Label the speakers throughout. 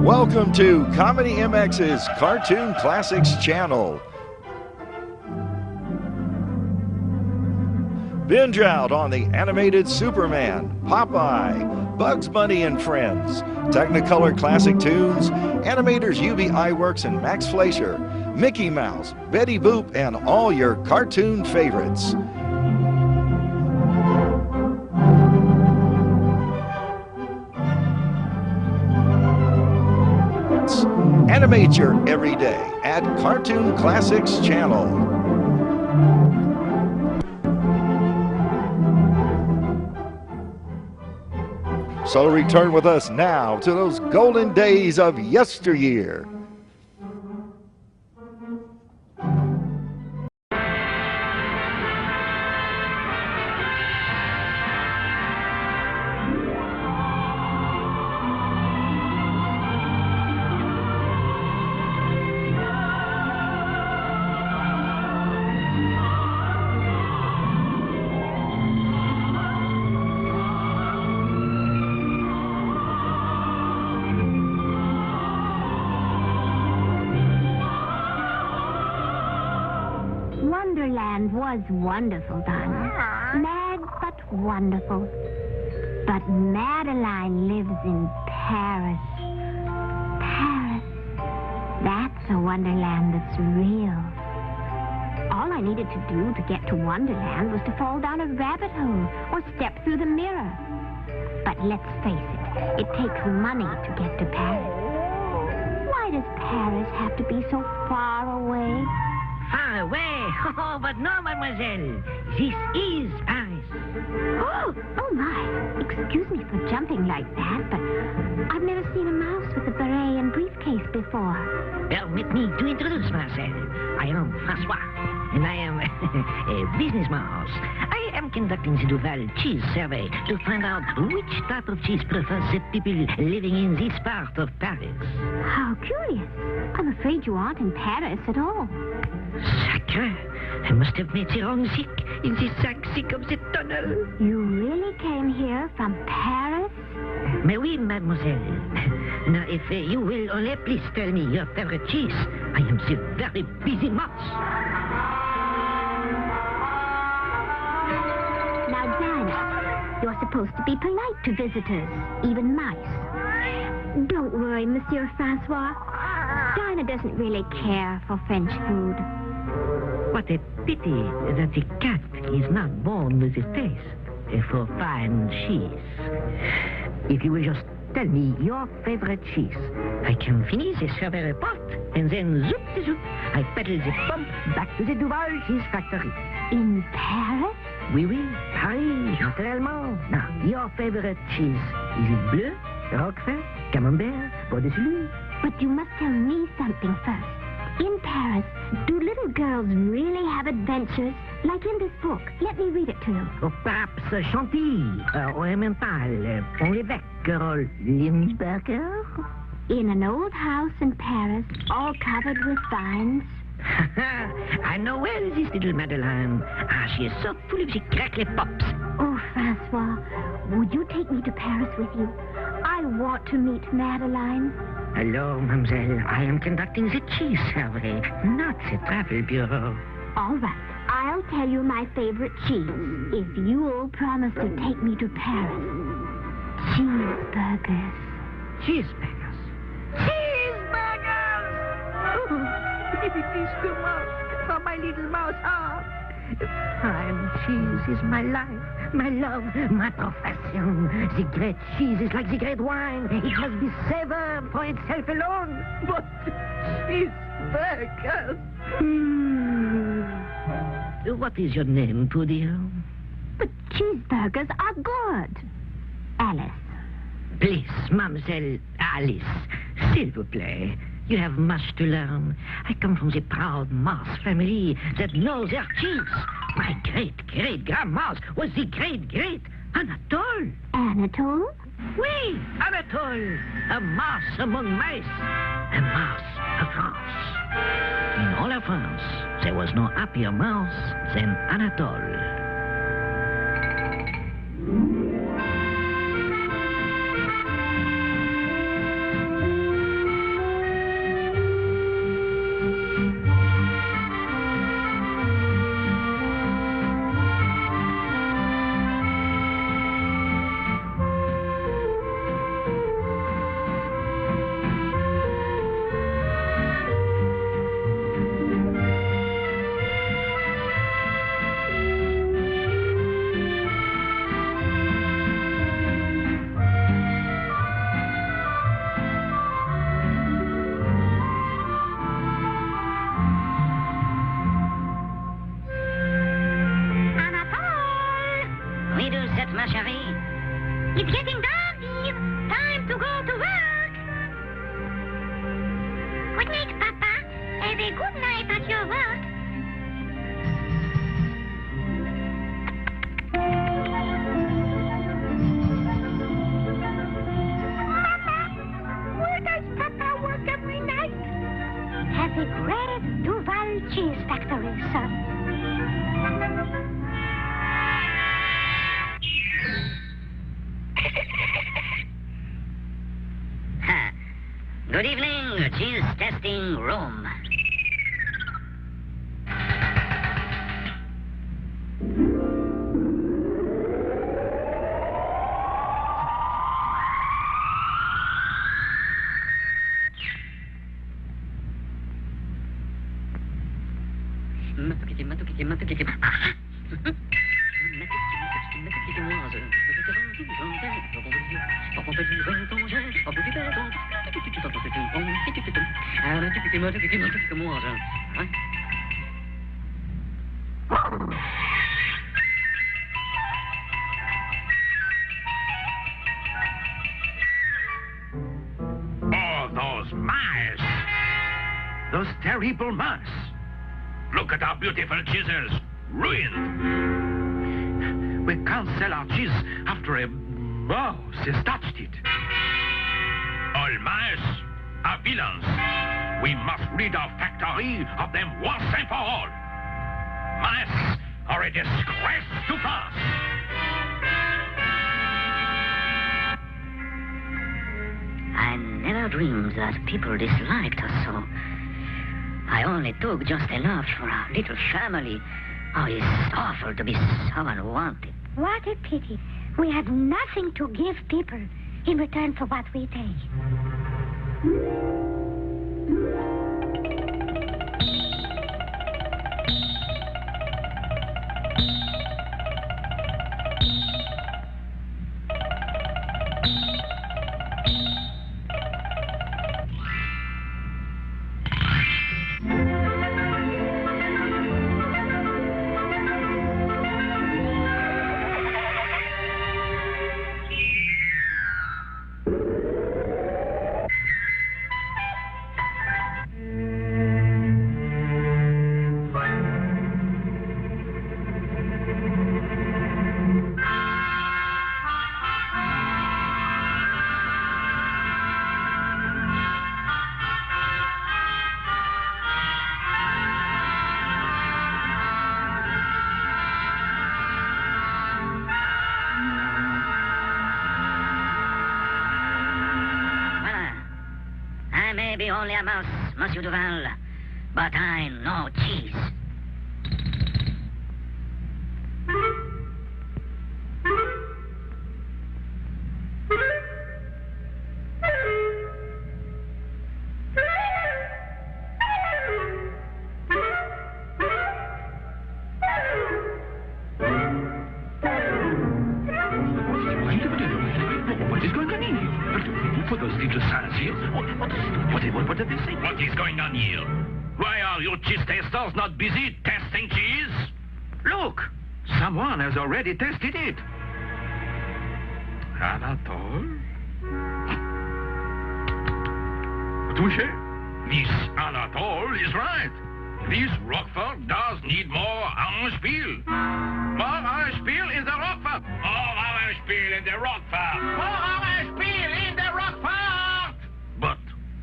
Speaker 1: Welcome to Comedy MX's Cartoon Classics channel. Binge out on the animated Superman, Popeye, Bugs Bunny and Friends, Technicolor classic tunes, animators UB Iwerks and Max Fleischer, Mickey Mouse, Betty Boop, and all your cartoon favorites. Animate your everyday at Cartoon Classics channel. So return with us now to those golden days of yesteryear.
Speaker 2: Wonderland was wonderful, Donna. Mad but wonderful. But Madeline lives in Paris. Paris. That's a Wonderland that's real. All I needed to do to get to Wonderland was to fall down a rabbit hole or step through the mirror. But let's face it, it takes money to get to Paris. Why does Paris have to be so far away?
Speaker 3: Far away? Oh, but no, mademoiselle. This is Paris.
Speaker 2: Oh, my. Excuse me for jumping like that, but I've never seen a mouse with a beret and briefcase before.
Speaker 3: Permit me to introduce myself. I am Francois, and I am a business mouse. I am conducting the Duval cheese survey to find out which type of cheese prefers the people living in this part of Paris.
Speaker 2: How curious. I'm afraid you aren't in Paris at all.
Speaker 3: Sacre! I must have made the wrong sick in the sick of the tunnel.
Speaker 2: You really came here from Paris?
Speaker 3: Mais oui, mademoiselle. Now, if you will only please tell me your favorite cheese, I am the very busy mouse.
Speaker 2: Now, Dinah, you're supposed to be polite to visitors, even mice. Don't worry, Monsieur Francois. Dinah doesn't really care for French food.
Speaker 3: What a pity that the cat is not born with a taste for fine cheese. If you will just tell me your favorite cheese, I can finish the survey report, and then zoop, I pedal the pump back to the Duval cheese factory.
Speaker 2: In Paris?
Speaker 3: Oui, Paris, naturellement. Now, your favorite cheese, is it bleu, roquefort, camembert, Bordeaux?
Speaker 2: But you must tell me something first. In Paris, do little girls really have adventures? Like in this book. Let me read it to you.
Speaker 3: Or perhaps Chantilly, or Emmental, Pont-l'Évêque, or Limburger?
Speaker 2: In an old house in Paris, all covered with vines.
Speaker 3: I know well this little Madeline. She is so full of the crackly pops.
Speaker 2: Oh, Francois, would you take me to Paris with you? I want to meet Madeline.
Speaker 3: Hello, mademoiselle. I am conducting the cheese survey, not the travel bureau.
Speaker 2: All right. I'll tell you my favorite cheese if you'll promise to take me to Paris. Cheeseburgers.
Speaker 3: Cheeseburgers. Cheeseburgers! Oh, it is too much for my little mouse heart. Fine cheese is my life, my love, my profession. The great cheese is like the great wine. It must be savored for itself alone. But cheeseburgers. What is your name, poor dear?
Speaker 2: But cheeseburgers are good. Alice.
Speaker 3: Please, mademoiselle Alice, s'il vous plaît. You have much to learn. I come from the proud mouse family that knows their cheese. My great-great-grandmouse was the great Anatole.
Speaker 2: Anatole?
Speaker 3: Oui, Anatole. A mouse among mice. A mouse of France. In all of France, there was no happier mouse than Anatole.
Speaker 2: Good night, Papa. Have a good night at your work. Where does Papa work every night? At the great Duval Cheese Factory, son.
Speaker 4: Good evening, cheese testing room.
Speaker 5: Oh, those mice! Those terrible mice! Look at our beautiful cheeses! Ruined! We can't sell our cheese after a mouse has touched it. All mice are villains. We must rid our factory of them once and for all. Mice are a disgrace to France.
Speaker 4: I never dreamed that people disliked us so. I only took just enough for our little family. Oh, it's awful to be so unwanted.
Speaker 2: What a pity. We have nothing to give people in return for what we take.
Speaker 4: I may be only a mouse, Monsieur Duval, but I know cheese.
Speaker 5: What is going on here? For those little signs here? What did they say? What is going on here? Why are your cheese testers not busy testing cheese? Look, someone has already tested it. Anatole? Touché. This Anatole is right. This Roquefort does need more orange peel. More orange peel in the Roquefort. More orange peel in the Roquefort. More orange peel in the Roquefort. But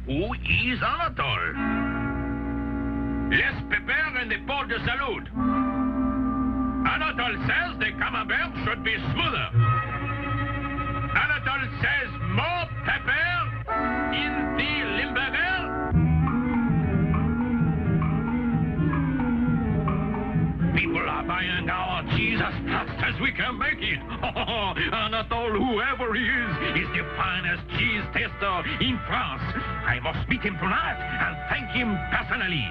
Speaker 5: who is Anatole? Less pepper in the pot de salud. Anatole says the camembert should be smoother. Anatole says more pepper in the limburger. People are buying our cheese as fast as we can make it. Anatole, whoever he is the finest cheese tester in France. I must meet him tonight and thank him personally.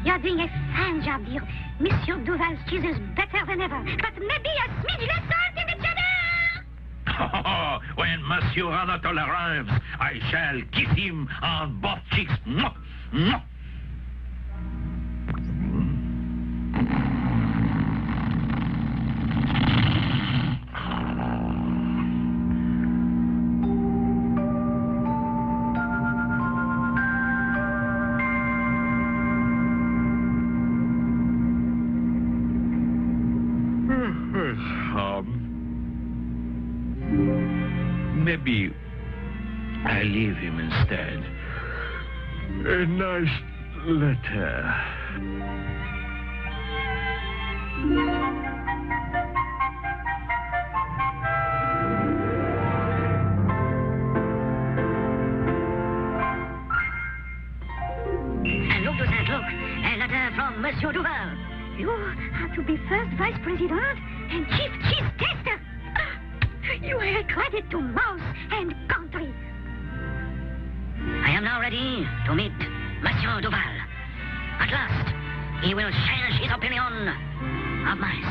Speaker 2: You're doing a fine job, dear. Monsieur Duval's cheese is better than ever, but maybe a smidge less salt in the cheddar!
Speaker 5: When Monsieur Anatole arrives, I shall kiss him on both cheeks. Mwah! Mwah! Maybe I leave him instead. A nice letter.
Speaker 4: And look, Toussaint, look. A letter from Monsieur Duval.
Speaker 2: You are to be first vice president and chief cheese taster. You are a credit to mouse and country.
Speaker 4: I am now ready to meet Monsieur Duval. At last, he will change his opinion of mice.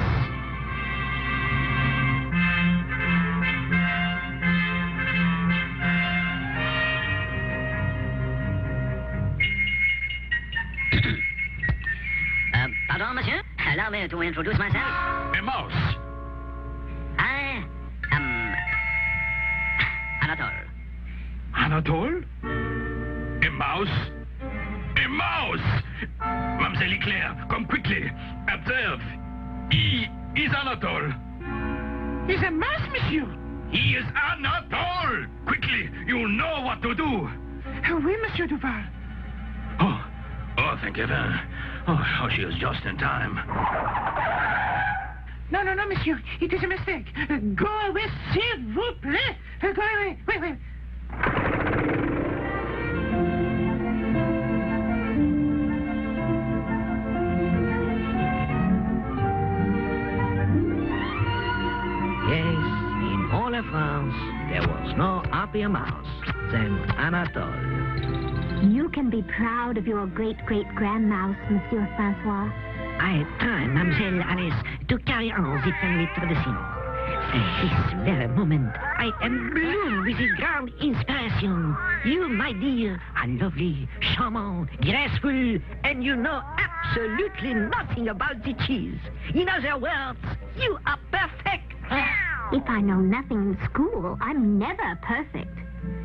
Speaker 4: Pardon, monsieur. Allow me to introduce myself.
Speaker 5: A mouse.
Speaker 4: I am Anatole.
Speaker 5: Anatole? A mouse? A mouse! Mademoiselle Eclair, come quickly. Observe. He is Anatole.
Speaker 3: He's a mouse, monsieur.
Speaker 5: He is Anatole! Quickly, you know what to do.
Speaker 3: Oui, Monsieur Duval.
Speaker 5: Oh, thank heaven. Oh, she is just in time.
Speaker 3: No, monsieur. It is a mistake. Go away, s'il vous plaît. Go away. Wait.
Speaker 6: Yes, in all of France, there was no happier mouse than Anatole.
Speaker 2: You can be proud of your great-great-grandmouse, Monsieur Francois.
Speaker 3: I try, Mademoiselle Alice, to carry on the family tradition. At this very moment, I am blown with a grand inspiration. You, my dear, are lovely, charmant, graceful, and you know absolutely nothing about the cheese. In other words, you are perfect.
Speaker 2: If I know nothing in school, I'm never perfect.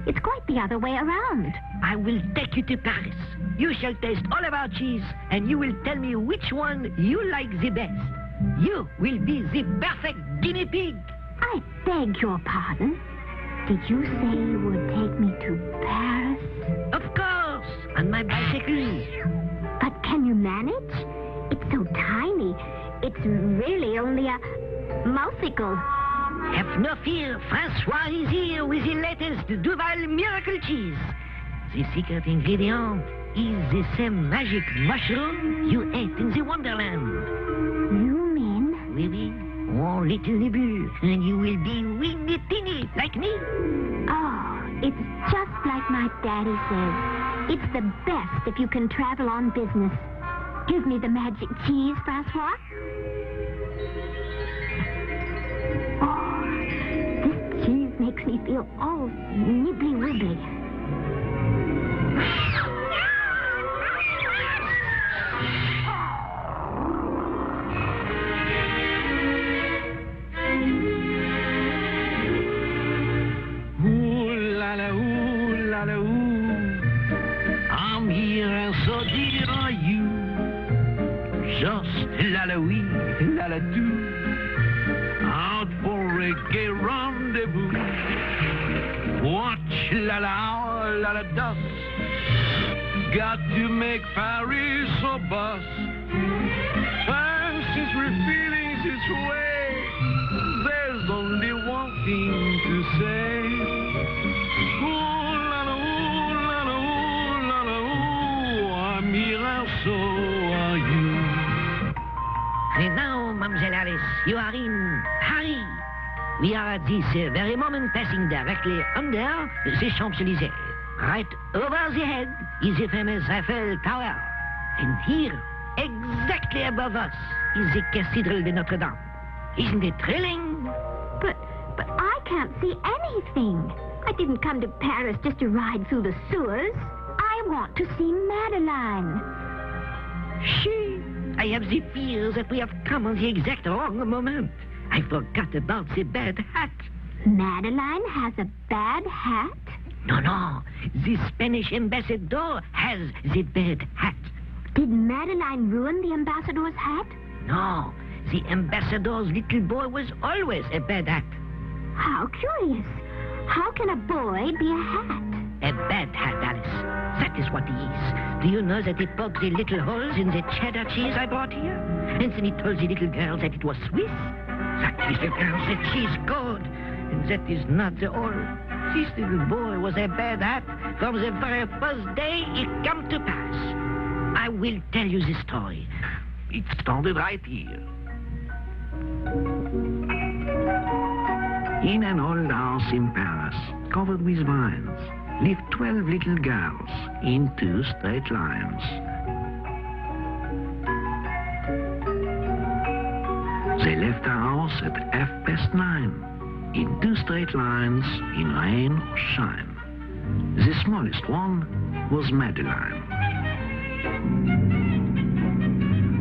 Speaker 2: It's quite the other way around.
Speaker 3: I will take you to Paris. You shall taste all of our cheese, and you will tell me which one you like the best. You will be the perfect guinea pig.
Speaker 2: I beg your pardon. Did you say you would take me to Paris?
Speaker 3: Of course, on my bicycle.
Speaker 2: But can you manage? It's so tiny. It's really only a mouseicle.
Speaker 3: Have no fear, Francois is here with the latest Duval miracle cheese. The secret ingredient is the same magic mushroom you ate in the Wonderland.
Speaker 2: You mean?
Speaker 3: Oui, one little nibble, and you will be weeny teeny like me.
Speaker 2: Oh, it's just like my daddy says. It's the best if you can travel on business. Give me the magic cheese, Francois. Makes me feel all nibbly-wibbly.
Speaker 6: Ooh la la, ooh la la, ooh. I'm here and so dear are you. Just la la oui, la la do. Out for a gay rendezvous. Watch la la, la la dust. Got to make Paris so bus. And since we're feeling this way, there's only one thing to say. Ooh la la, ooh la la, ooh la la, ooh. I'm here and so are you.
Speaker 3: And now, Mademoiselle Alice, you are in Paris. We are at this very moment passing directly under the Champs-Élysées. Right over the head is the famous Eiffel Tower. And here, exactly above us, is the Cathedral de Notre Dame. Isn't it thrilling?
Speaker 2: But I can't see anything. I didn't come to Paris just to ride through the sewers. I want to see Madeline.
Speaker 3: I have the fear that we have come on the exact wrong moment. I forgot about the bad hat.
Speaker 2: Madeline has a bad hat?
Speaker 3: No. The Spanish ambassador has the bad hat.
Speaker 2: Did Madeline ruin the ambassador's hat?
Speaker 3: No. The ambassador's little boy was always a bad hat.
Speaker 2: How curious. How can a boy be a hat?
Speaker 3: A bad hat, Alice. That is what he is. Do you know that he poked the little holes in the cheddar cheese I brought here? And then he told the little girl that it was Swiss? That little girl said she's good. And that is not the all. This little boy was a bad hat from the very first day it come to pass. I will tell you the story. It started right here. In an old house in Paris, covered with vines, lived 12 little girls in 2 straight lines. They left the house at 9:30, in 2 straight lines, in rain or shine. The smallest one was Madeleine.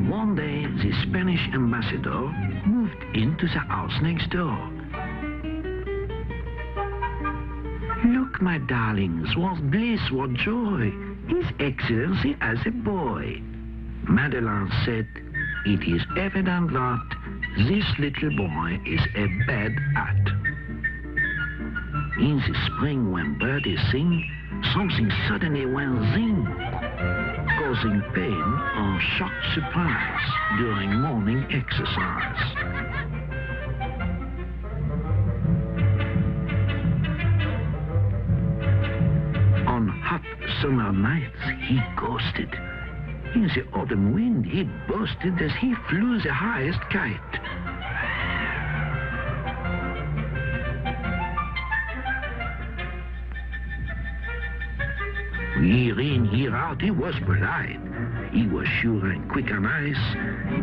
Speaker 3: One day, the Spanish ambassador moved into the house next door. Look, my darlings, what bliss, what joy. His Excellency as a boy. Madeleine said, it is evident that this little boy is a bad hat. In the spring when birds sing, something suddenly went zing, causing pain or shocked surprise during morning exercise. On hot summer nights, he ghosted. In the autumn wind, he boasted as he flew the highest kite. Year in, year out, he was polite. He was sure and quick and nice,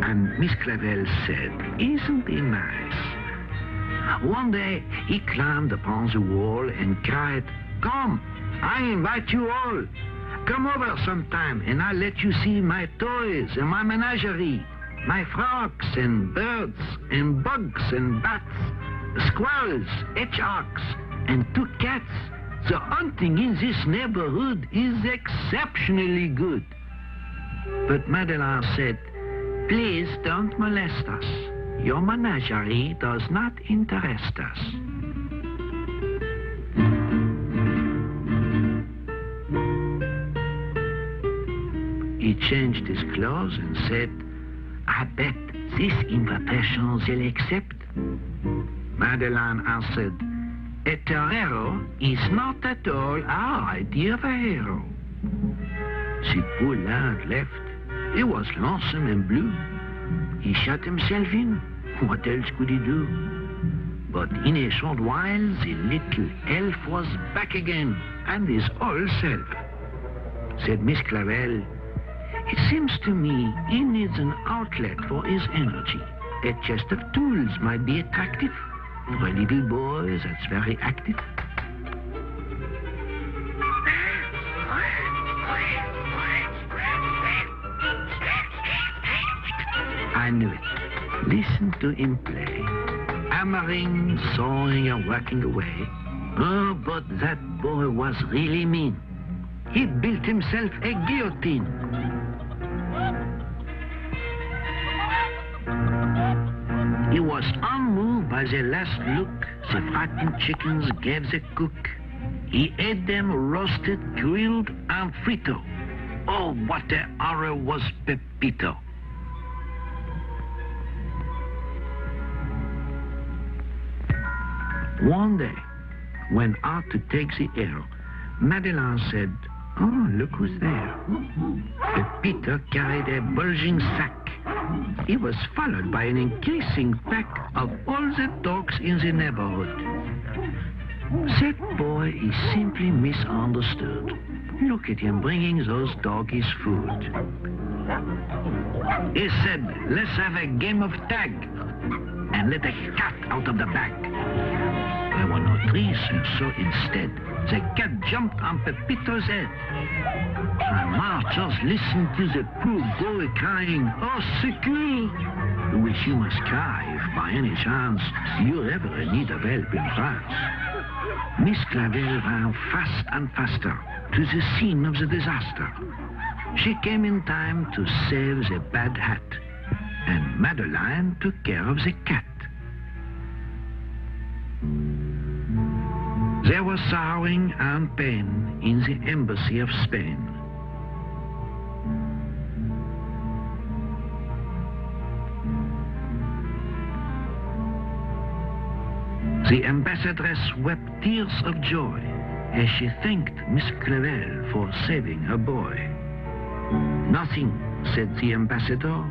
Speaker 3: and Miss Clavel said, isn't he nice? One day, he climbed upon the wall and cried, come, I invite you all. Come over sometime and I'll let you see my toys and my menagerie, my frogs and birds and bugs and bats, squirrels, hedgehogs, and 2 cats. The hunting in this neighborhood is exceptionally good. But Madeleine said, please don't molest us. Your menagerie does not interest us. He changed his clothes and said, I bet this invitation they'll accept. Madeleine answered, a torero is not at all our idea of a hero. The poor lad left. He was lonesome and blue. He shut himself in. What else could he do? But in a short while, the little elf was back again, and his old self. Said Miss Clavel, it seems to me he needs an outlet for his energy. A chest of tools might be attractive. For a little boy that's very active. I knew it. Listen to him play. Hammering, sawing, and working away. Oh, but that boy was really mean. He built himself a guillotine. He was unmoved by the last look the frightened chickens gave the cook. He ate them roasted, grilled, and frito. Oh, what a horror was Pepito. One day, when out to take the air, Madeleine said, oh, look who's there. Pepito carried a bulging sack. He was followed by an increasing pack of all the dogs in the neighborhood. That boy is simply misunderstood. Look at him bringing those doggies food. He said, let's have a game of tag and let a cat out of the bag. There were no trees, and so instead, the cat jumped on Pepito's head. Ma just listened to the poor boy crying, oh, secours, which you must cry if by any chance you're ever in need of help in France. Miss Clavel ran fast and faster to the scene of the disaster. She came in time to save the bad hat, and Madeleine took care of the cat.
Speaker 6: There was sorrowing and pain in the embassy of Spain. The ambassadress wept tears of joy as she thanked Miss Clavel for saving her boy. Nothing, said the ambassador,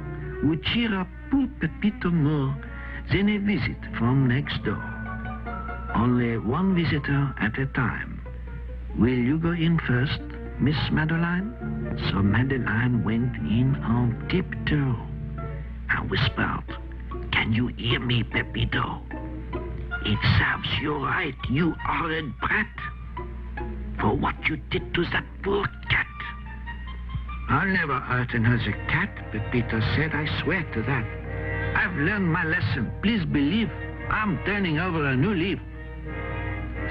Speaker 6: would cheer up poor Pepito more than a visit from next door. Only one visitor at a time. Will you go in first, Miss Madeline? So Madeline went in on tiptoe and whispered, "Can you hear me, Pepito? It serves you right, you horrid brat, for what you did to that poor cat." "I'll never hurt another cat," Pepito said. "I swear to that. I've learned my lesson. Please believe I'm turning over a new leaf."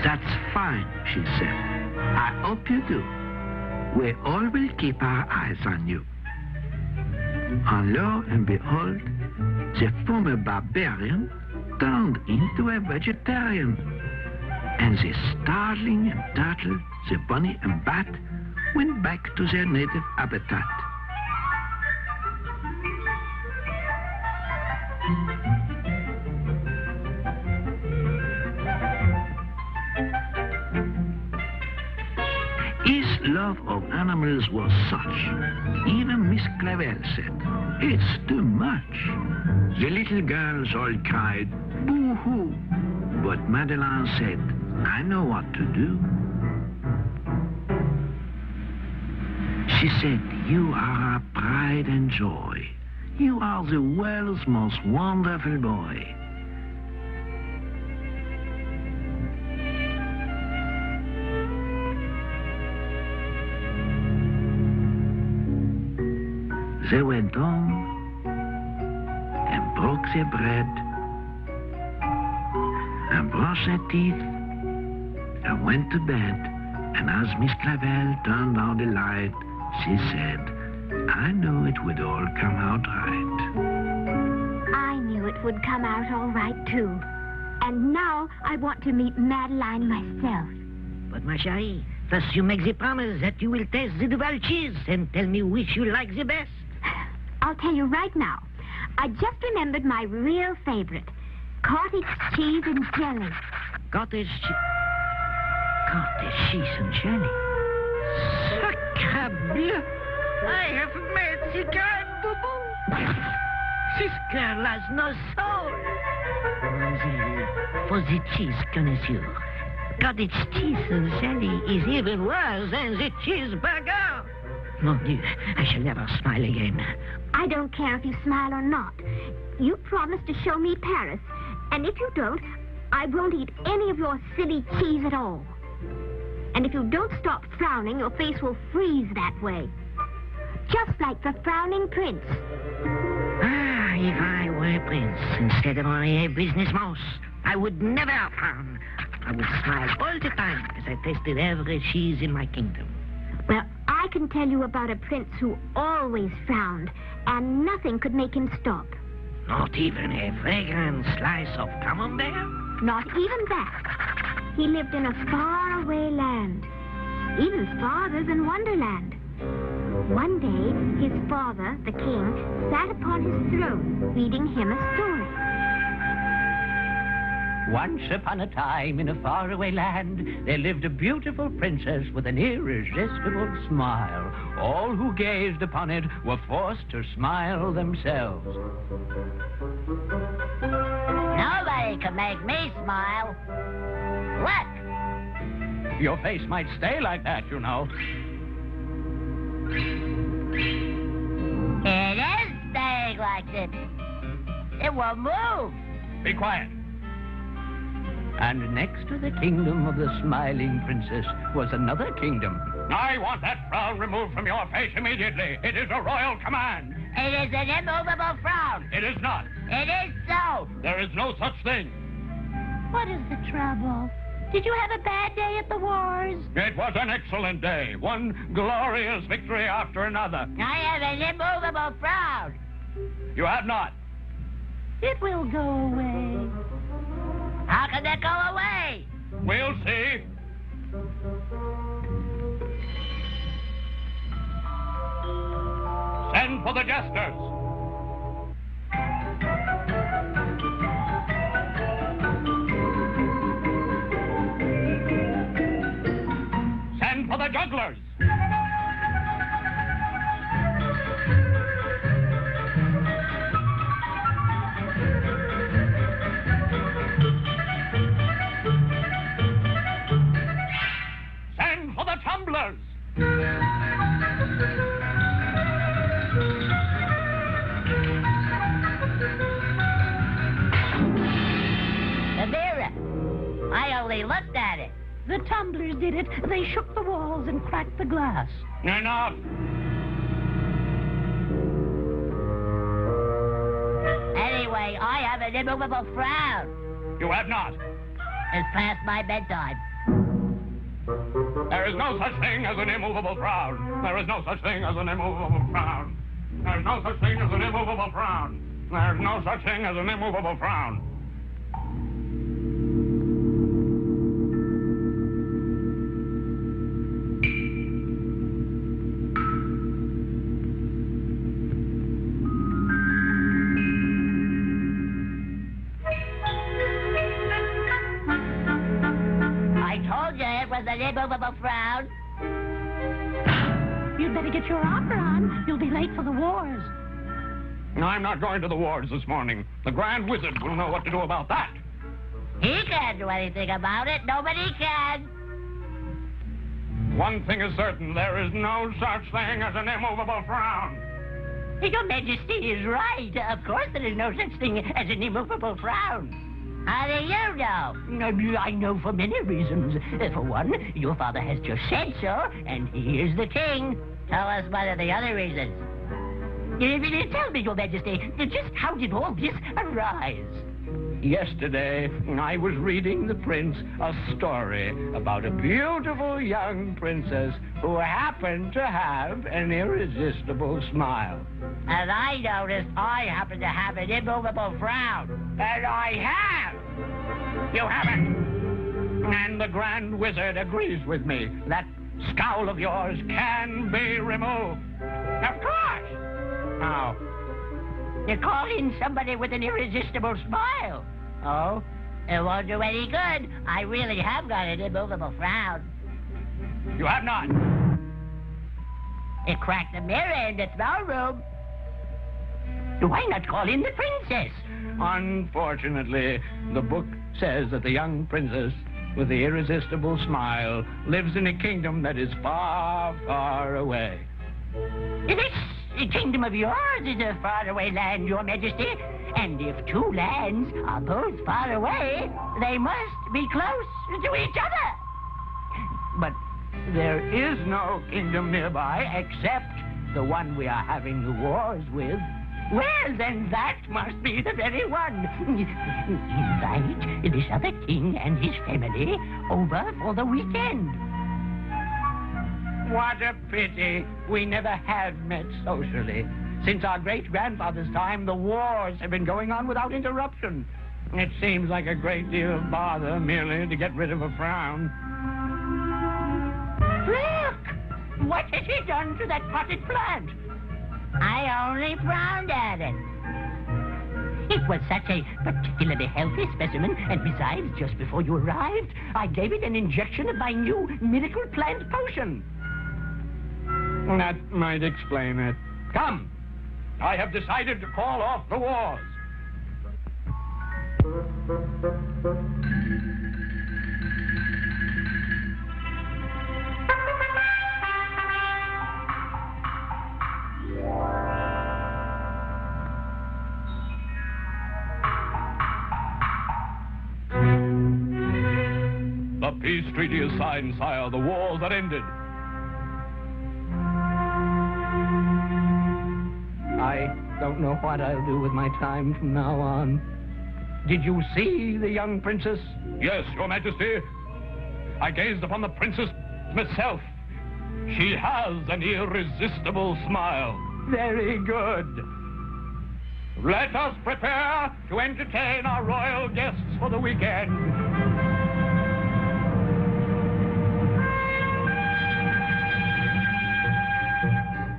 Speaker 6: "That's fine," she said. "I hope you do. We all will keep our eyes on you." And lo and behold, the former barbarian turned into a vegetarian. And the starling and turtle, the bunny and bat, went back to their native habitat. His love of animals was such, even Miss Clavel said, "It's too much." The little girls all cried, "Boo-hoo!" But Madeline said, "I know what to do." She said, "You are our pride and joy. You are the world's most wonderful boy." They went home and broke their bread and brushed their teeth and went to bed. And as Miss Clavel turned on the light, she said, "I knew it would all come out right."
Speaker 2: I knew it would come out all right, too. And now I want to meet Madeline myself.
Speaker 3: But, ma chérie, first you make the promise that you will taste the Duval cheese and tell me which you like the best.
Speaker 2: I'll tell you right now. I just remembered my real favorite, cottage cheese and jelly.
Speaker 3: Cottage cheese and jelly. Sacre bleu! I have met the grand boo-boo. This girl has no soul. For the cheese connoisseur, cottage cheese and jelly is even worse than the cheeseburger. Mon Dieu, I shall never smile again.
Speaker 2: I don't care if you smile or not. You promised to show me Paris. And if you don't, I won't eat any of your silly cheese at all. And if you don't stop frowning, your face will freeze that way. Just like the frowning prince.
Speaker 3: Ah, if I were a prince instead of only a business mouse, I would never frown. I would smile all the time as I tasted every cheese in my kingdom.
Speaker 2: Well, I can tell you about a prince who always frowned, and nothing could make him stop.
Speaker 3: Not even a fragrant slice of camembert?
Speaker 2: Not even that. He lived in a faraway land, even farther than Wonderland. One day, his father, the king, sat upon his throne, reading him a story.
Speaker 7: Once upon a time in a faraway land, there lived a beautiful princess with an irresistible smile. All who gazed upon it were forced to smile themselves.
Speaker 4: Nobody can make me smile. Look.
Speaker 7: Your face might stay like that, you know.
Speaker 4: It is staying like this. It will move.
Speaker 7: Be quiet. And next to the kingdom of the smiling princess was another kingdom. I want that frown removed from your face immediately. It is a royal command.
Speaker 4: It is an immovable frown.
Speaker 7: It is not.
Speaker 4: It is so.
Speaker 7: There is no such thing.
Speaker 2: What is the trouble? Did you have a bad day at the wars?
Speaker 7: It was an excellent day. One glorious victory after another.
Speaker 4: I have an immovable frown.
Speaker 7: You have not.
Speaker 2: It will go away.
Speaker 4: How can that go away?
Speaker 7: We'll see.
Speaker 5: for the jesters. Send for the jugglers. Send for the tumblers.
Speaker 4: The mirror. I only looked at it.
Speaker 3: The tumblers did it. They shook the walls and cracked the glass.
Speaker 5: Enough.
Speaker 4: Anyway, I have an immovable frown.
Speaker 5: You have not.
Speaker 4: It's past my bedtime.
Speaker 5: There is no such thing as an immovable frown. There is no such thing as an immovable frown. There is no such thing as an immovable frown. There is no such thing as an immovable frown.
Speaker 4: I told you it was an immovable frown.
Speaker 3: You'd better get your opera on. You'll be late for the wars.
Speaker 5: I'm not going to the wars this morning. The Grand Wizard will know what to do about that.
Speaker 4: He can't do anything about it. Nobody can.
Speaker 5: One thing is certain, there is no such thing as an immovable frown.
Speaker 4: Your Majesty is right. Of course there is no such thing as an immovable frown. How do you know?
Speaker 3: I know for many reasons. For one, your father has just said so, and he is the king.
Speaker 4: Tell us one of the other reasons.
Speaker 3: Tell me, Your Majesty, just how did all this arise?
Speaker 7: Yesterday, I was reading the prince a story about a beautiful young princess who happened to have an irresistible smile.
Speaker 4: And I noticed I happen to have an immovable frown.
Speaker 7: And I have! You haven't! And the Grand Wizard agrees with me. That scowl of yours can be removed. Of course! How?
Speaker 4: You call in somebody with an irresistible smile. Oh? It won't do any good. I really have got an immovable frown.
Speaker 7: You have not.
Speaker 4: It cracked the mirror in the throne room.
Speaker 3: Why not call in the princess?
Speaker 7: Unfortunately, the book says that the young princess with the irresistible smile lives in a kingdom that is far, far away.
Speaker 3: This kingdom of yours is a faraway land, Your Majesty. And if two lands are both far away, they must be close to each other.
Speaker 7: But there is no kingdom nearby except the one we are having the wars with.
Speaker 3: Well, then that must be the very one. Invite this other king and his family over for the weekend.
Speaker 7: What a pity we never have met socially. Since our great-grandfather's time, the wars have been going on without interruption. It seems like a great deal of bother merely to get rid of a frown.
Speaker 3: Look! What has he done to that potted plant?
Speaker 4: I only frowned at it.
Speaker 3: It was such a particularly healthy specimen, and besides, just before you arrived, I gave it an injection of my new miracle plant potion.
Speaker 7: That might explain it. Come! I have decided to call off the wars.
Speaker 5: The peace treaty is signed, sire. The wars are ended.
Speaker 7: I don't know what I'll do with my time from now on. Did you see the young princess?
Speaker 5: Yes, Your Majesty. I gazed upon the princess myself. She has an irresistible smile.
Speaker 7: Very good. Let us prepare to entertain our royal guests for the weekend.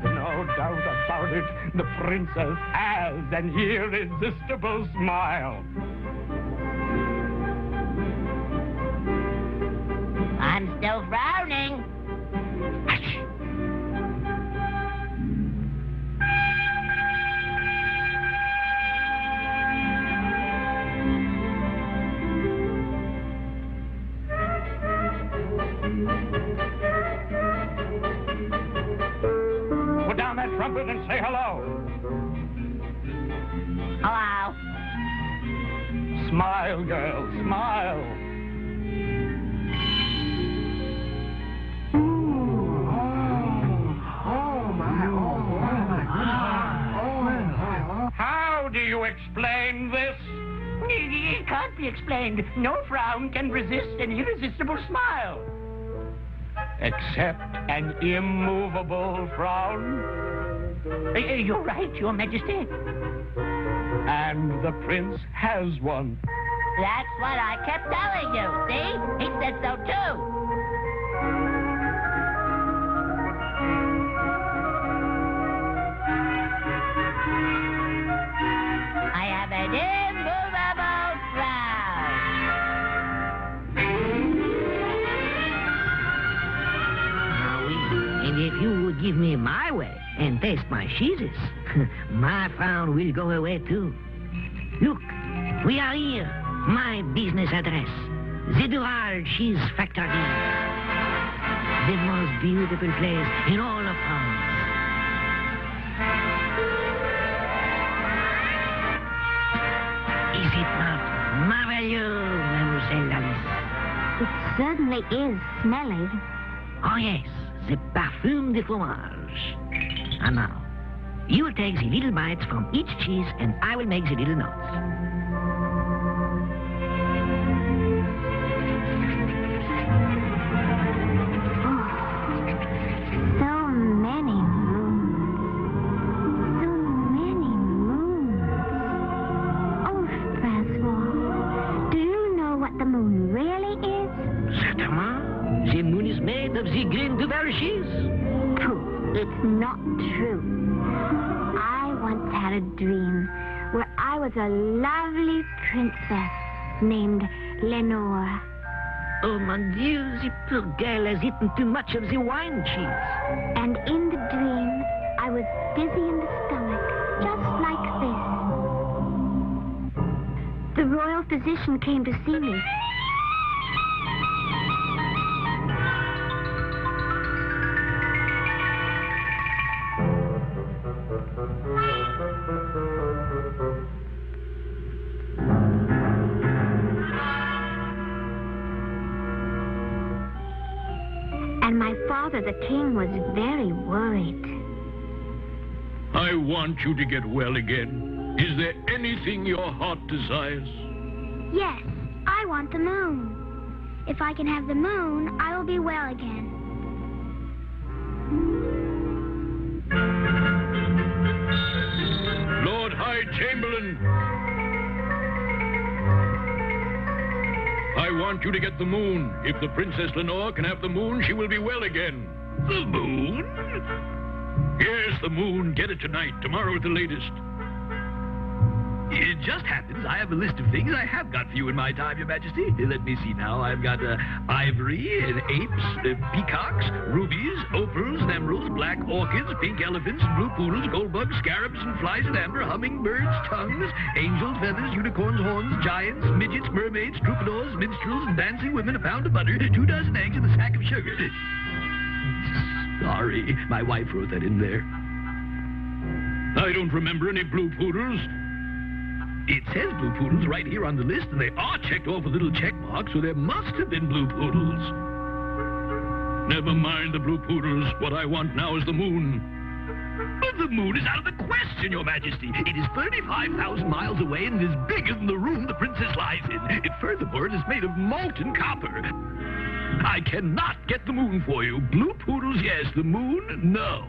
Speaker 7: No doubt about it, The princess has an irresistible smile.
Speaker 2: I'm still frowning.
Speaker 7: Hush. Put down that trumpet and say hello.
Speaker 2: Hello.
Speaker 7: Smile, girl, smile. How do you explain this?
Speaker 3: It can't be explained. No frown can resist an irresistible smile.
Speaker 7: Except an immovable frown?
Speaker 3: You're right, Your Majesty.
Speaker 7: And the prince has one.
Speaker 2: That's what I kept telling you, see? He said so too. I have an immovable frown.
Speaker 3: And if you would give me my way and taste my cheeses, my frown will go away too. Look, we are here. My business address. The Dural Cheese Factory. The most beautiful place in all of France. Is it not marvelous, Mademoiselle Alice?
Speaker 2: It certainly is smelly.
Speaker 3: Oh yes, the parfum de fromage. And now, you will take the little bites from each cheese and I will make the little knots.
Speaker 2: So many moons. Oh, Francois, do you know what the moon really is?
Speaker 3: Certainement. The moon is made of the green Duval cheese.
Speaker 2: Pooh, it's not true. I once had a dream where I was a lovely princess named Lenore.
Speaker 3: Oh, mon Dieu, the poor girl has eaten too much of the wine cheese.
Speaker 2: And in the dream, I was dizzy in the stomach, just like this. The royal physician came to see me. And my father, the king, was very worried.
Speaker 5: I want you to get well again. Is there anything your heart desires?
Speaker 2: Yes, I want the moon. If I can have the moon, I will be well again.
Speaker 5: Lord High Chamberlain, I want you to get the moon. If the Princess Lenore can have the moon, she will be well again. The moon? Yes, the moon. Get it tonight, tomorrow at the latest.
Speaker 6: It just happens I have a list of things I have got for you in my time, Your Majesty. Let me see now. I've got ivory and apes, peacocks, rubies, opals, and emeralds, black orchids, pink elephants, blue poodles, gold bugs, scarabs, and flies and amber, hummingbirds, tongues, angels, feathers, unicorns, horns, giants, midgets, mermaids, troubadours, minstrels, and dancing women, a pound of butter, 2 dozen eggs, and a sack of sugar. Sorry, my wife wrote that in there.
Speaker 5: I don't remember any blue poodles.
Speaker 6: It says blue poodles right here on the list, and they are checked off with little check marks, so there must have been blue poodles.
Speaker 5: Never mind the blue poodles. What I want now is the moon.
Speaker 6: But the moon is out of the question, Your Majesty. It is 35,000 miles away and is bigger than the room the princess lies in. Furthermore, it is made of molten copper. I cannot get the moon for you. Blue poodles, yes. The moon, no.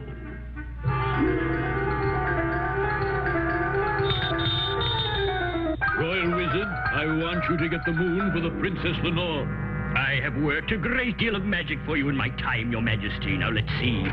Speaker 5: Royal Wizard, I want you to get the moon for the Princess Lenore.
Speaker 7: I have worked a great deal of magic for you in my time, Your Majesty. Now let's see.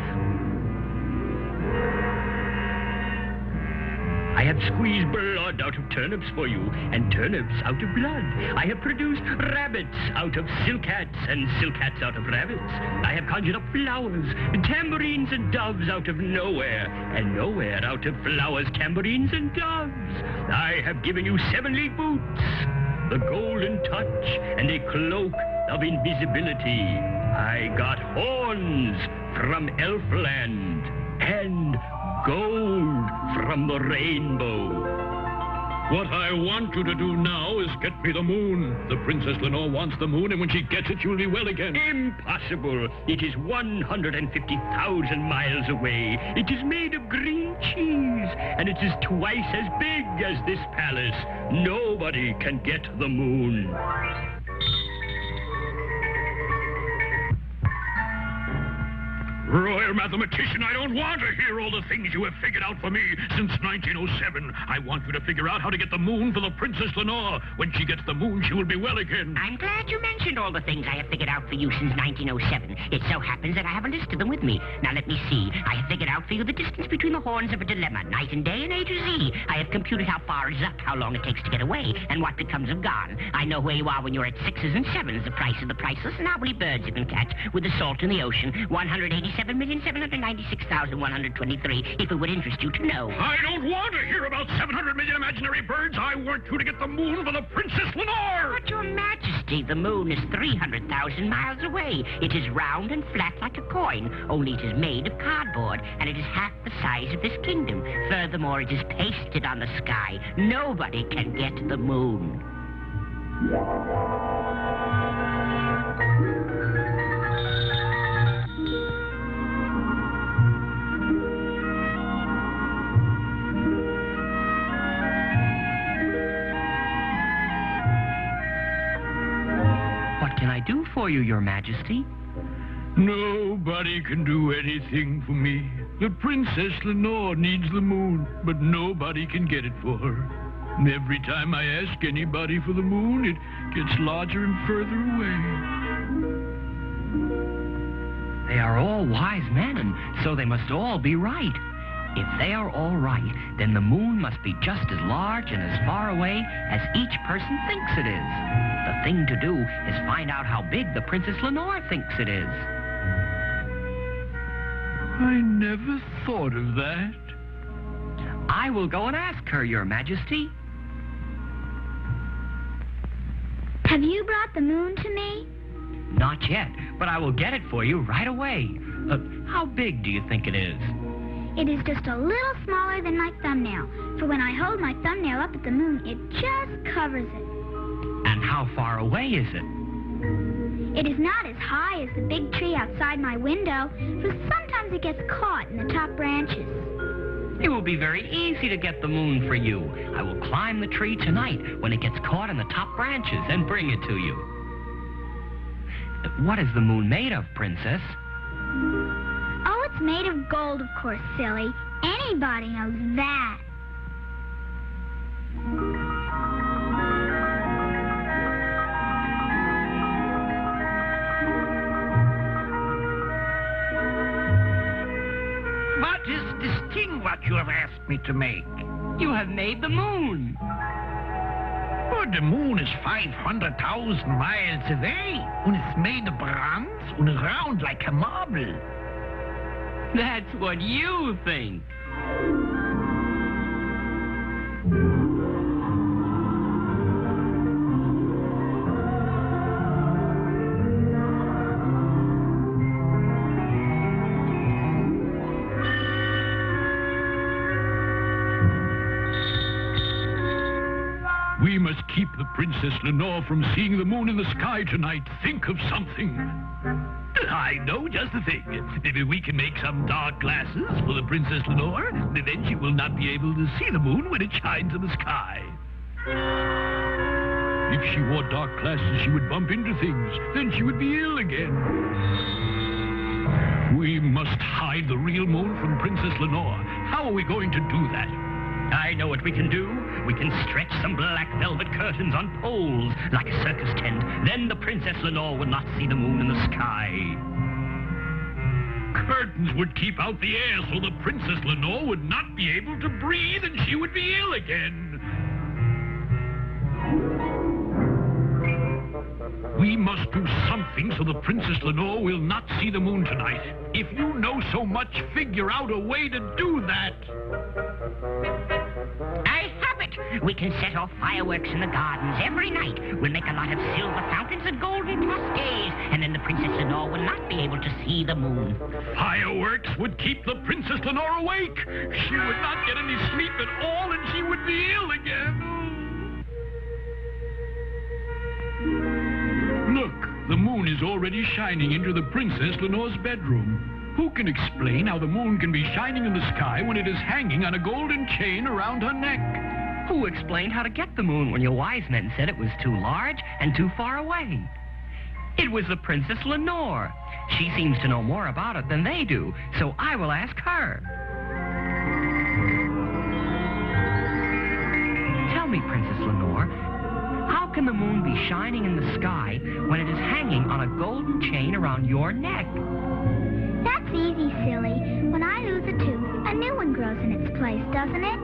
Speaker 8: I have squeezed blood out of turnips for you, and turnips out of blood. I have produced rabbits out of silk hats, and silk hats out of rabbits. I have conjured up flowers, tambourines and doves out of nowhere, and nowhere out of flowers, tambourines and doves. I have given you 7-league boots, the golden touch, and a cloak of invisibility. I got horns from Elfland, and gold from the rainbow.
Speaker 5: What I want you to do now is get me the moon. The Princess Lenore wants the moon, and when she gets it, you'll be well again.
Speaker 8: Impossible. It is 150,000 miles away. It is made of green cheese, and it is twice as big as this palace. Nobody can get the moon.
Speaker 5: Royal mathematician, I don't want to hear all the things you have figured out for me since 1907. I want you to figure out how to get the moon for the Princess Lenore. When she gets the moon, she will be well again.
Speaker 3: I'm glad you mentioned all the things I have figured out for you since 1907. It so happens that I have a list of them with me. Now let me see. I have figured out for you the distance between the horns of a dilemma, night and day and A to Z. I have computed how far is up, how long it takes to get away, and what becomes of gone. I know where you are when you're at 6s and 7s, the price of the priceless, and how many birds you can catch with the salt in the ocean. 187,796,123, if it would interest you to know.
Speaker 5: I don't want to hear about 700 million imaginary birds. I want you to get the moon for the Princess Lenore.
Speaker 3: But, Your Majesty, the moon is 300,000 miles away. It is round and flat like a coin, only it is made of cardboard, and it is half the size of this kingdom. Furthermore, it is pasted on the sky. Nobody can get the moon.
Speaker 7: What can I do for you, Your Majesty?
Speaker 5: Nobody can do anything for me. The Princess Lenore needs the moon, but nobody can get it for her. And every time I ask anybody for the moon, it gets larger and further away.
Speaker 7: They are all wise men, and so they must all be right. If they are all right, then the moon must be just as large and as far away as each person thinks it is. The thing to do is find out how big the Princess Lenore thinks it is.
Speaker 5: I never thought of that.
Speaker 7: I will go and ask her, Your Majesty.
Speaker 2: Have you brought the moon to me?
Speaker 7: Not yet, but I will get it for you right away. How big do you think it is?
Speaker 2: It is just a little smaller than my thumbnail, for when I hold my thumbnail up at the moon, it just covers it.
Speaker 7: And how far away is it?
Speaker 2: It is not as high as the big tree outside my window, for sometimes it gets caught in the top branches.
Speaker 7: It will be very easy to get the moon for you. I will climb the tree tonight when it gets caught in the top branches and bring it to you. What is the moon made of, Princess?
Speaker 2: Oh, it's made of gold, of course, silly. Anybody knows that.
Speaker 6: What is this thing what you have asked me to make?
Speaker 7: You have made the moon.
Speaker 6: Oh, the moon is 500,000 miles away, and it's made of bronze and round like a marble.
Speaker 7: That's what you think.
Speaker 5: We must keep the Princess Lenore from seeing the moon in the sky tonight. Think of something. I know just the thing. Maybe we can make some dark glasses for the Princess Lenore. Then she will not be able to see the moon when it shines in the sky. If she wore dark glasses, she would bump into things. Then she would be ill again. We must hide the real moon from Princess Lenore. How are we going to do that?
Speaker 8: I know what we can do. We can stretch some black velvet curtains on poles like a circus tent. Then the Princess Lenore will not see the moon in the sky.
Speaker 5: Curtains would keep out the air so the Princess Lenore would not be able to breathe and she would be ill again. We must do something so the Princess Lenore will not see the moon tonight. If you know so much, figure out a way to do that.
Speaker 7: I have it! We can set off fireworks in the gardens every night. We'll make a lot of silver fountains and golden cascades, and then the Princess Lenore will not be able to see the moon.
Speaker 5: Fireworks would keep the Princess Lenore awake. She would not get any sleep at all, and she would be ill again. Look, the moon is already shining into the Princess Lenore's bedroom. Who can explain how the moon can be shining in the sky when it is hanging on a golden chain around her neck?
Speaker 8: Who explained how to get the moon when your wise men said it was too large and too far away? It was the Princess Lenore. She seems to know more about it than they do, so I will ask her. Tell me, Princess Lenore, how can the moon be shining in the sky when it is hanging on a golden chain around your neck?
Speaker 2: That's easy, silly. When I lose a tooth, a new one grows in its place, doesn't it?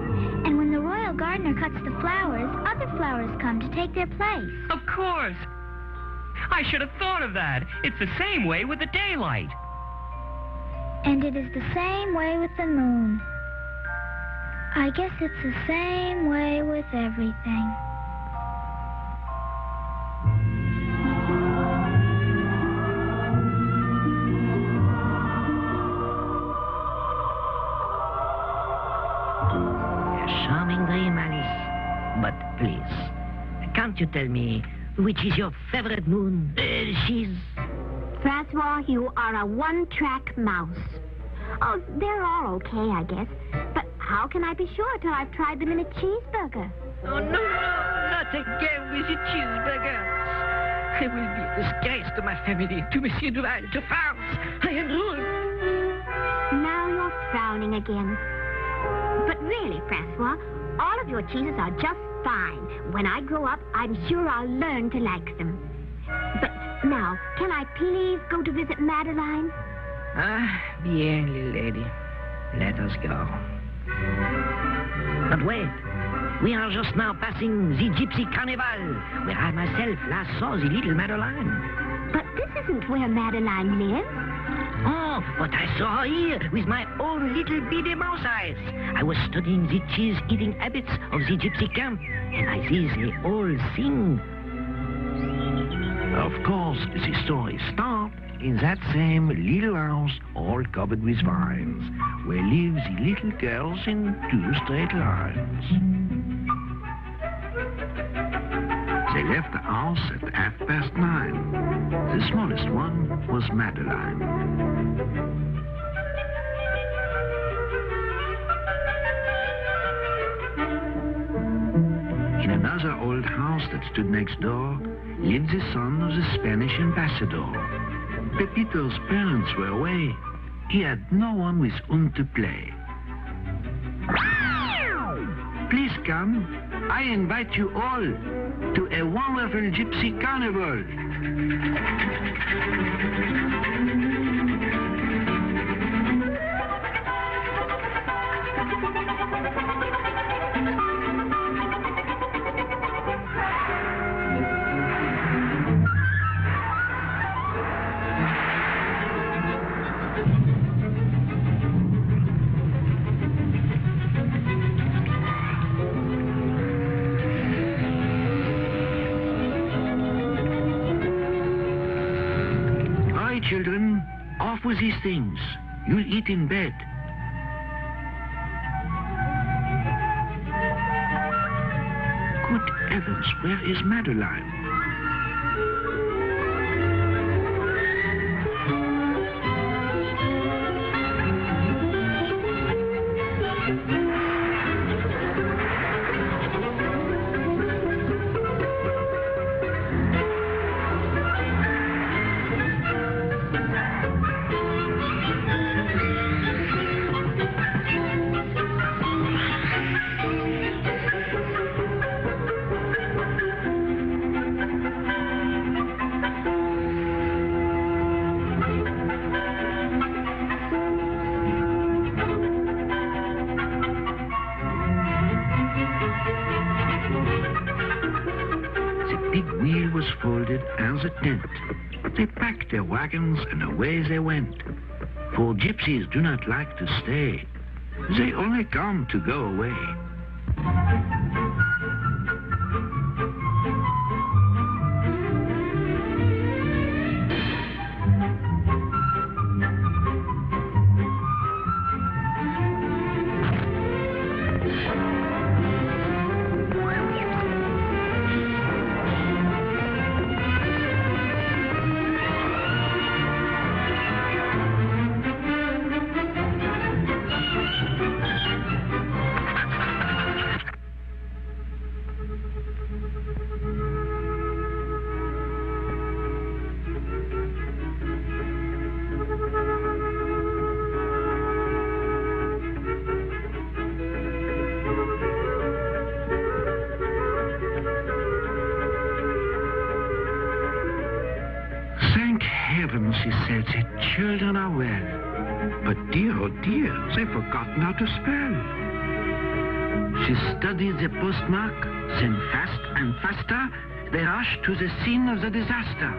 Speaker 2: And when the royal gardener cuts the flowers, other flowers come to take their place.
Speaker 8: Of course. I should have thought of that. It's the same way with the daylight.
Speaker 2: And it is the same way with the moon. I guess it's the same way with everything.
Speaker 3: Charming dream, Alice. But please, can't you tell me which is your favorite moon? She's...
Speaker 2: Francois, you are a one-track mouse. Oh, they're all okay, I guess. But how can I be sure till I've tried them in a cheeseburger?
Speaker 3: Oh, no, not again with the cheeseburgers. I will be a disgrace to my family, to Monsieur Duval, to France. I am ruined.
Speaker 2: Now you're frowning again. But really, Francois, all of your cheeses are just fine. When I grow up, I'm sure I'll learn to like them. But now, can I please go to visit Madeline?
Speaker 3: Ah, bien, little lady. Let us go. But wait. We are just now passing the Gypsy Carnival, where I myself last saw the little Madeline.
Speaker 2: But this isn't where Madeline lives.
Speaker 3: Oh, but I saw her here with my own little beady mouse eyes. I was studying the cheese-eating habits of the gypsy camp, and I see they all sing.
Speaker 6: Of course, the story starts in that same little house, all covered with vines, where live the little girls in 2 straight lines. They left the house at 9:30. The smallest one was Madeline. In another old house that stood next door lived the son of the Spanish ambassador. Pepito's parents were away. He had no one with whom to play. Please come. I invite you all to a wonderful gypsy carnival. Children, off with these things. You'll eat in bed. Good heavens, where is Madeline?
Speaker 9: folded as a tent. They packed their wagons and away they went. For gypsies do not like to stay. They only come to go away. Thank heaven, she said, the children are well. But dear, oh dear, they've forgotten how to spell. She studied the postmark, then fast and faster, they rushed to the scene of the disaster.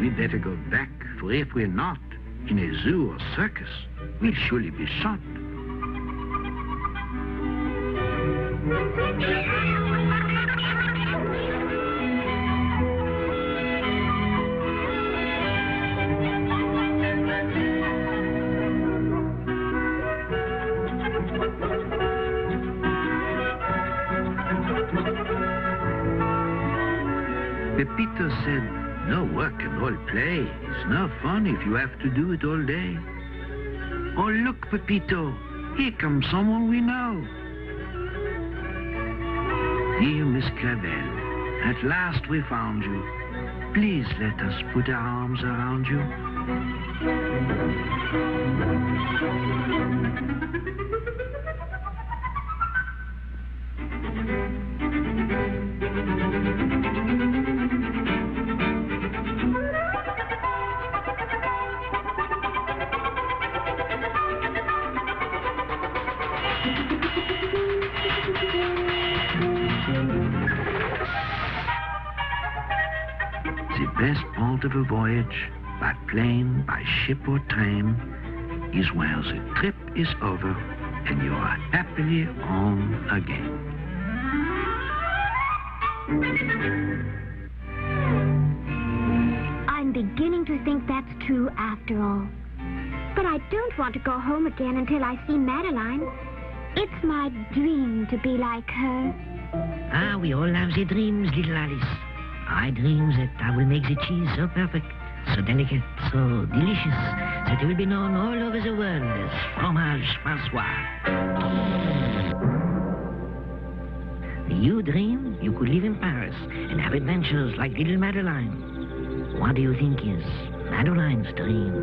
Speaker 9: We better go back, for if we're not in a zoo or circus, we'll surely be shot. Pepito said, no work and all play. It's no fun if you have to do it all day. Oh, look, Pepito. Here comes someone we know. Dear Miss Clavel, at last we found you. Please let us put our arms around you. The best part of a voyage, by plane, by ship or train, is where the trip is over and you are happily home again.
Speaker 2: I'm beginning to think that's true after all. But I don't want to go home again until I see Madeline. It's my dream to be like her.
Speaker 3: Ah, we all have the dreams, little Alice. I dream that I will make the cheese so perfect, so delicate, so delicious, that it will be known all over the world as fromage Francois. You dream you could live in Paris and have adventures like little Madeline. What do you think is Madeline's dream?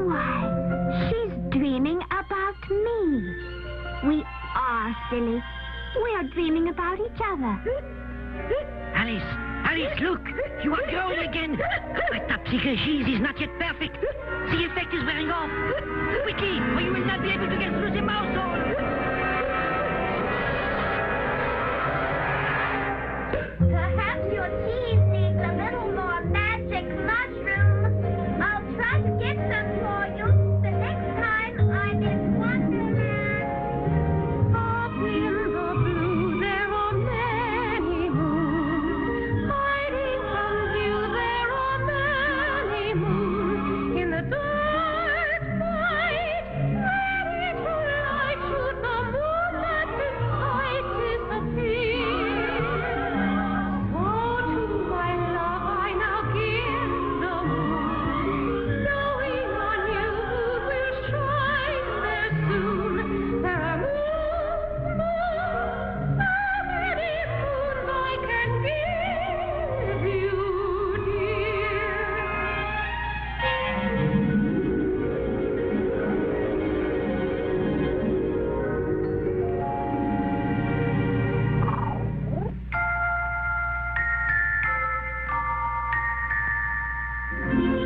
Speaker 2: Why, she's dreaming about me. We are silly. We are dreaming about each other.
Speaker 3: Alice, Alice, look! You are growing again! My topsicle cheese is not yet perfect. The effect is wearing off. Quickly, or you will not be able to get through the mouth hole.
Speaker 2: Perhaps your cheese needs a little more magic musk. Deitch.